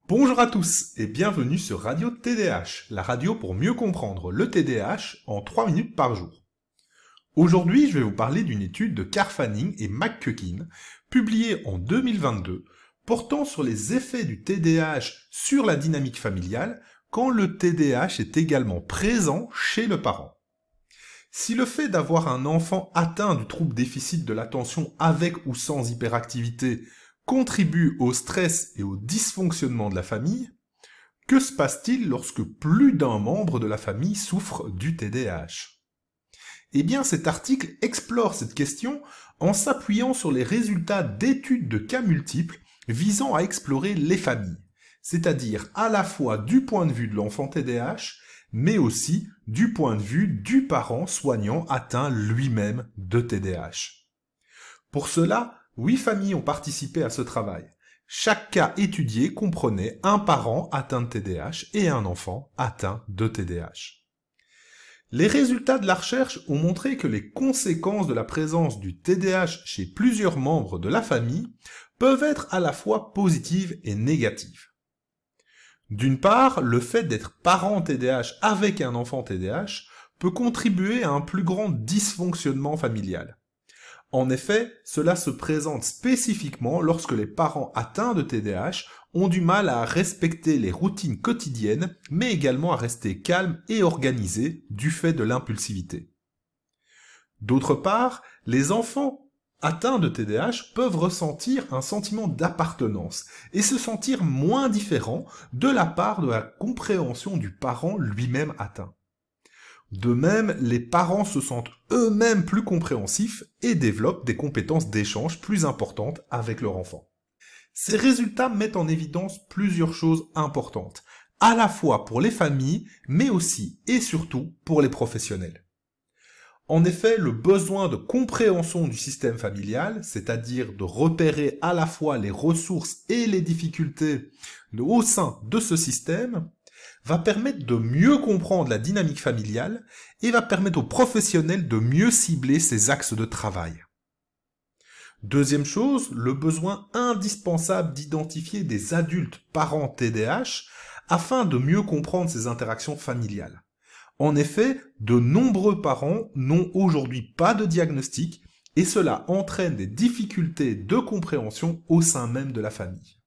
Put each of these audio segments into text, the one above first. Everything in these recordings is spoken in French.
Bonjour à tous et bienvenue sur Radio TDAH, la radio pour mieux comprendre le TDAH en 3 minutes par jour. Aujourd'hui, je vais vous parler d'une étude de Carr-Fanning et McCuckin, publiée en 2022, portant sur les effets du TDAH sur la dynamique familiale quand le TDAH est également présent chez le parent. Si le fait d'avoir un enfant atteint du trouble déficit de l'attention avec ou sans hyperactivité contribue au stress et au dysfonctionnement de la famille, que se passe-t-il lorsque plus d'un membre de la famille souffre du TDAH? Eh bien, cet article explore cette question en s'appuyant sur les résultats d'études de cas multiples visant à explorer les familles, c'est-à-dire à la fois du point de vue de l'enfant TDAH, mais aussi du point de vue du parent soignant atteint lui-même de TDAH. Pour cela, 8 familles ont participé à ce travail. Chaque cas étudié comprenait un parent atteint de TDAH et un enfant atteint de TDAH. Les résultats de la recherche ont montré que les conséquences de la présence du TDAH chez plusieurs membres de la famille peuvent être à la fois positives et négatives. D'une part, le fait d'être parent TDAH avec un enfant TDAH peut contribuer à un plus grand dysfonctionnement familial. En effet, cela se présente spécifiquement lorsque les parents atteints de TDAH ont du mal à respecter les routines quotidiennes, mais également à rester calmes et organisés du fait de l'impulsivité. D'autre part, les enfants atteints de TDAH peuvent ressentir un sentiment d'appartenance et se sentir moins différents de la part de la compréhension du parent lui-même atteint. De même, les parents se sentent eux-mêmes plus compréhensifs et développent des compétences d'échange plus importantes avec leur enfant. Ces résultats mettent en évidence plusieurs choses importantes, à la fois pour les familles, mais aussi et surtout pour les professionnels. En effet, le besoin de compréhension du système familial, c'est-à-dire de repérer à la fois les ressources et les difficultés au sein de ce système, va permettre de mieux comprendre la dynamique familiale et va permettre aux professionnels de mieux cibler ces axes de travail. Deuxième chose, le besoin indispensable d'identifier des adultes parents TDAH afin de mieux comprendre ces interactions familiales. En effet, de nombreux parents n'ont aujourd'hui pas de diagnostic et cela entraîne des difficultés de compréhension au sein même de la famille.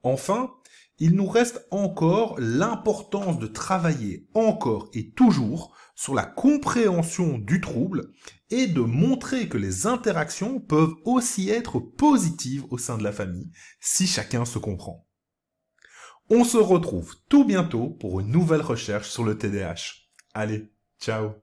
Enfin, il nous reste encore l'importance de travailler encore et toujours sur la compréhension du trouble et de montrer que les interactions peuvent aussi être positives au sein de la famille si chacun se comprend. On se retrouve tout bientôt pour une nouvelle recherche sur le TDAH. Allez, ciao!